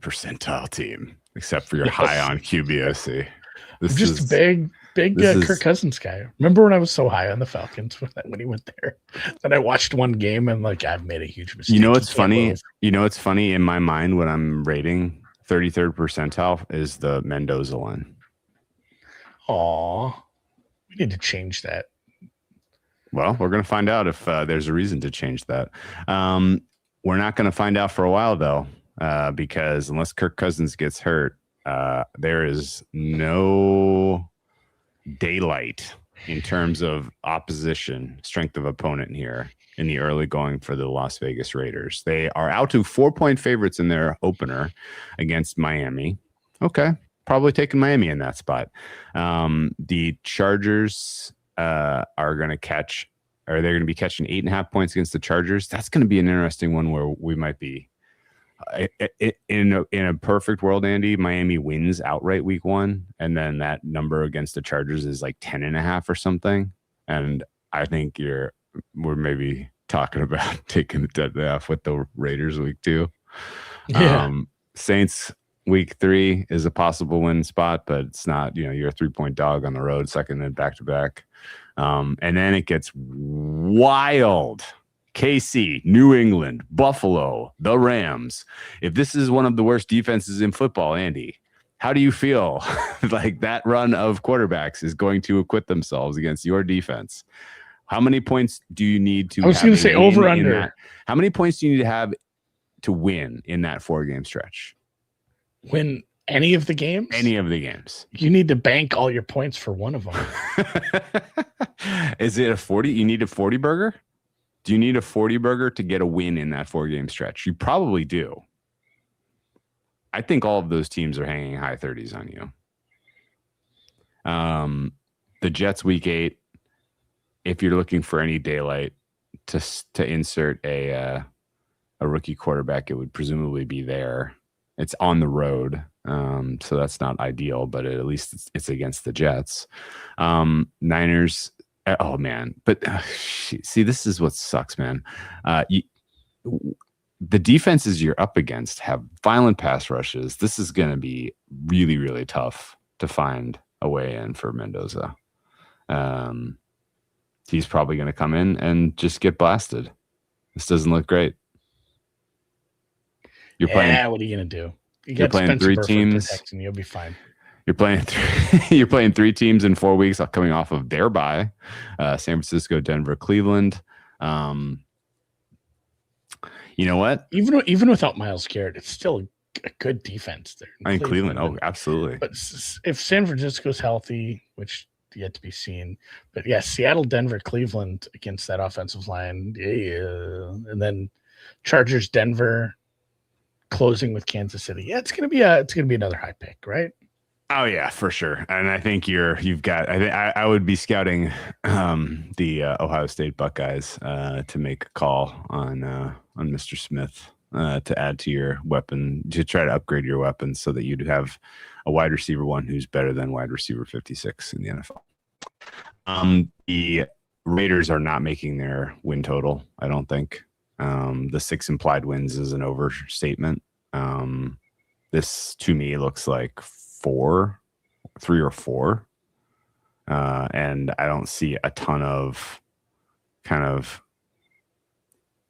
percentile team, except for your high on QBOC. This is just big Kirk Cousins guy. Remember when I was so high on the Falcons when he went there? Then I watched one game and like I've made a huge mistake. You know what's funny? You know what's funny in my mind when I'm rating 33rd percentile is the Mendoza one. Aw, we need to change that. Well, we're going to find out if there's a reason to change that. We're not going to find out for a while, though, because unless Kirk Cousins gets hurt, there is no daylight in terms of opposition, strength of opponent here in the early going for the Las Vegas Raiders. They are out to 4-point favorites in their opener against Miami. Okay, probably taking Miami in that spot. The Chargers are going to catch, or they're going to be catching 8.5 points against the Chargers. That's going to be an interesting one where we might be in a perfect world, Andy. Miami wins outright week 1, and then that number against the Chargers is like 10.5 or something. And I think we're maybe talking about taking the 10.5 with the Raiders week 2. Yeah. Saints week 3 is a possible win spot, but it's not. You're a 3-point dog on the road, second and back to back. And then it gets wild. KC, New England, Buffalo, the Rams. If this is one of the worst defenses in football, Andy, how do you feel like that run of quarterbacks is going to acquit themselves against your defense? How many points do you need to? I was going to say over under. How many points do you need to have to win in that 4-game stretch? When Any of the games? Any of the games. You need to bank all your points for one of them. Is it a 40? You need a 40 burger? Do you need a 40 burger to get a win in that 4-game stretch? You probably do. I think all of those teams are hanging high 30s on you. The Jets week 8, if you're looking for any daylight to insert a rookie quarterback, it would presumably be there. It's on the road, so that's not ideal, but at least it's against the Jets. Niners, oh man, but see, this is what sucks, man. The defenses you're up against have violent pass rushes. This is going to be really, really tough to find a way in for Mendoza. He's probably going to come in and just get blasted. This doesn't look great. You're playing. What are you going to do? You're playing 3 teams. You'll be fine. You're playing 3 teams in 4 weeks, coming off of their bye. San Francisco, Denver, Cleveland. You know what? Even without Myles Garrett, it's still a good defense there. I mean, Cleveland. Oh, absolutely. But if San Francisco's healthy, which yet to be seen, but yeah, Seattle, Denver, Cleveland against that offensive line, and then Chargers, Denver, closing with Kansas City. Yeah, it's gonna be another high pick, right? Oh yeah, for sure. And I think you've got. I would be scouting the Ohio State Buckeyes to make a call on Mr. Smith to add to your weapon, to try to upgrade your weapons so that you'd have a wide receiver 1 who's better than wide receiver 56 in the NFL. The Raiders are not making their win total, I don't think. The 6 implied wins is an overstatement. This to me looks like 3 or 4. And I don't see a ton of kind of,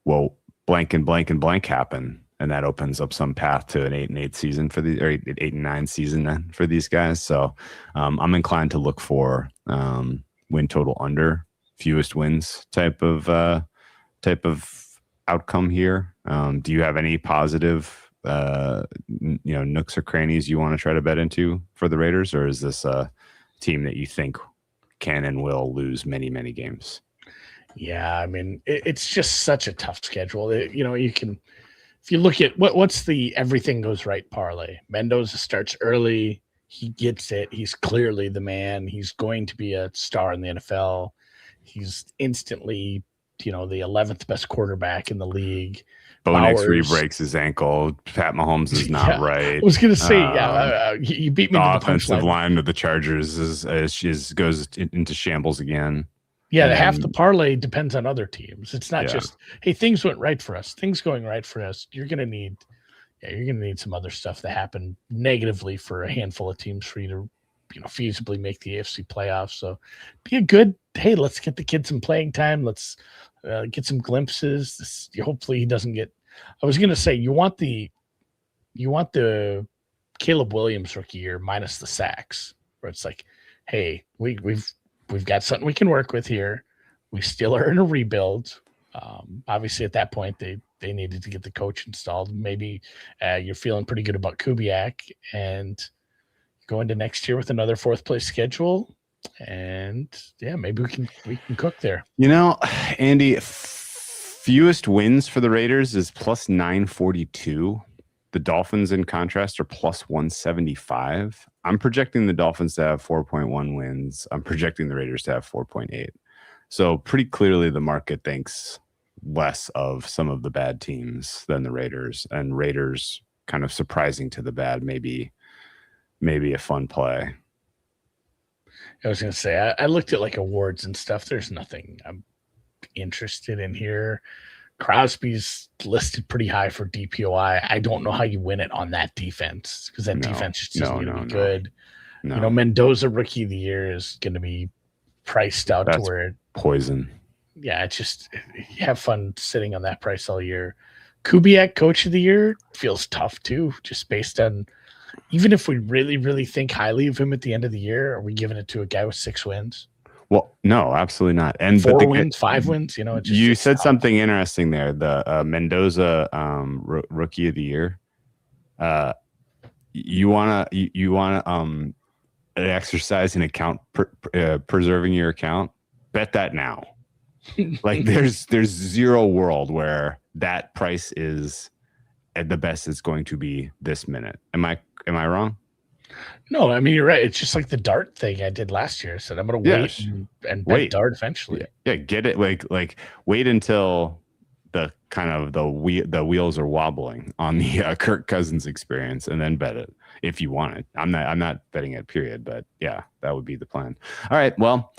well, blank and blank and blank happen. And that opens up some path to an 8-8 season for the, or 8-9 season then for these guys. So I'm inclined to look for win total under, fewest wins type of outcome here. Do you have any positive nooks or crannies you want to try to bet into for the Raiders, or is this a team that you think can and will lose many, many games? Yeah, I mean, it's just such a tough schedule. You can, if you look at what's the everything goes right parlay. Mendoza starts early. He gets it. He's clearly the man. He's going to be a star in the NFL. He's instantly, the 11th best quarterback in the league. Bo next breaks his ankle. Pat Mahomes is not right. I was going to say, you beat me. The offensive line of the Chargers goes into shambles again. Yeah, half the parlay depends on other teams. It's not just, hey, things went right for us. Things going right for us. You're gonna need some other stuff that happened negatively for a handful of teams for you to, feasibly make the AFC playoffs. So be a good, hey, let's get the kid some playing time. Let's get some glimpses. Hopefully he doesn't get. I was gonna say you want the Caleb Williams rookie year minus the sacks, where it's like, hey, we've got something we can work with here. We still are in a rebuild. Obviously, at that point, they needed to get the coach installed. Maybe you're feeling pretty good about Kubiak and go into next year with another 4th place schedule. And yeah, maybe we can cook there. Andy, fewest wins for the Raiders is plus 942. The Dolphins, in contrast, are plus 175. I'm projecting the Dolphins to have 4.1 wins. I'm projecting the Raiders to have 4.8. So pretty clearly the market thinks less of some of the bad teams than the Raiders, and Raiders kind of surprising to the bad, maybe a fun play. I was going to say, I looked at like awards and stuff. There's nothing I'm interested in here. Crosby's listed pretty high for DPOI. I don't know how you win it on that defense, because that defense just isn't going to be good. No. Mendoza rookie of the year is going to be priced out to where poison. Yeah, it's just, you have fun sitting on that price all year. Kubiak coach of the year feels tough too, just based on, even if we really, really think highly of him at the end of the year, are we giving it to a guy with 6 wins? Well, no, absolutely not. And 4 wins, 5 wins. You said something interesting there. The Mendoza rookie of the year. you wanna exercise in account preserving your account. Bet that now. Like there's zero world where that price is at the best it's going to be this minute. Am I wrong? No, I mean, you're right. It's just like the dart thing I did last year. I said I'm going to wait and bet dart eventually. Yeah, get it. Like wait until the wheels are wobbling on the Kirk Cousins experience, and then bet it if you want it. I'm not betting it, period. But yeah, that would be the plan. All right. Well,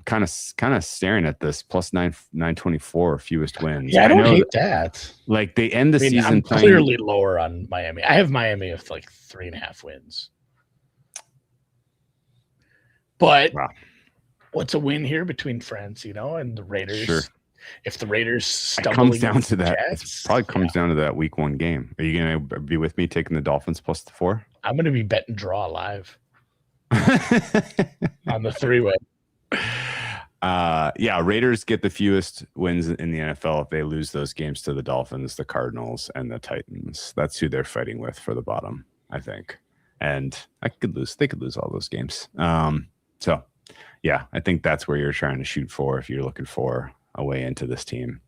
kind of staring at this plus 924 fewest wins. Yeah, I don't hate that. Like they end the season I'm playing clearly lower on Miami. I have Miami with like 3.5 wins. But what's a win here between friends, and the Raiders? Sure. If the Raiders stumble, it comes down to that. Jets, it probably comes down to that week 1 game. Are you going to be with me taking the Dolphins plus the 4? I'm going to be betting draw live on the 3-way. Raiders get the fewest wins in the NFL if they lose those games to the Dolphins, the Cardinals, and the Titans. That's who they're fighting with for the bottom, I think. And they could lose all those games. So yeah, I think that's where you're trying to shoot for if you're looking for a way into this team.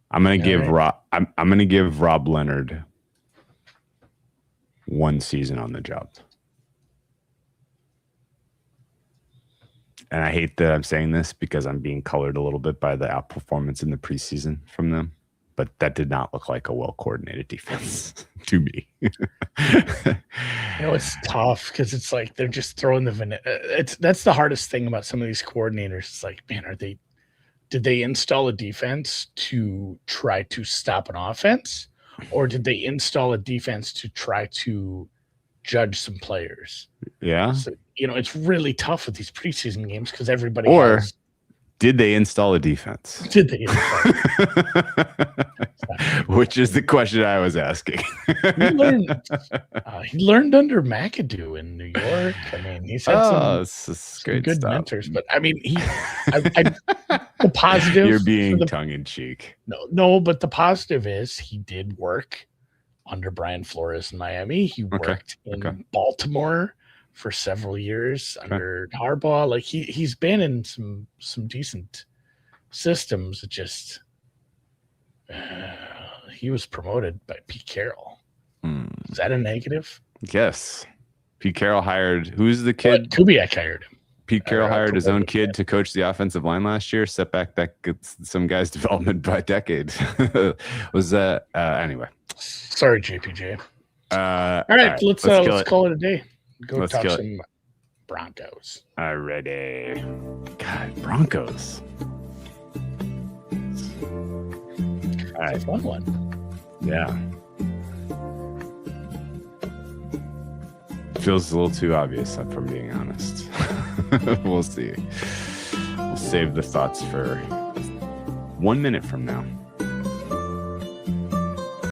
I'm gonna give Rob Leonard 1 season on the job. And I hate that I'm saying this because I'm being colored a little bit by the outperformance in the preseason from them. But that did not look like a well-coordinated defense to me. It's tough because it's like they're just throwing the vanilla. That's the hardest thing about some of these coordinators. It's like, man, did they install a defense to try to stop an offense, or did they install a defense to try to judge some players? Yeah. So, it's really tough with these preseason games because everybody. Or did they install a defense? Did they install? Which is the question I was asking. He learned under McAdoo in New York. I mean, he's had some good stuff. mentors, but I mean, the positive. You're being tongue in cheek. No, but the positive is he did work under Brian Flores in Miami. He worked in Baltimore for several years under Harbaugh. Like he's been in some decent systems. It just he was promoted by Pete Carroll. Is that a negative? Yes. Pete Carroll hired who's the kid? Kubiak hired him. Pete Carroll hired his own kid to coach the offensive line last year. Setback that gets some guy's development by decades. Was that anyway? Sorry, JPJ. All right, let's call it a day. Let's talk some Broncos. Alrighty. God, Broncos. All right. It's a fun one. Yeah. Feels a little too obvious, if I'm being honest. We'll see. We'll save the thoughts for 1 minute from now.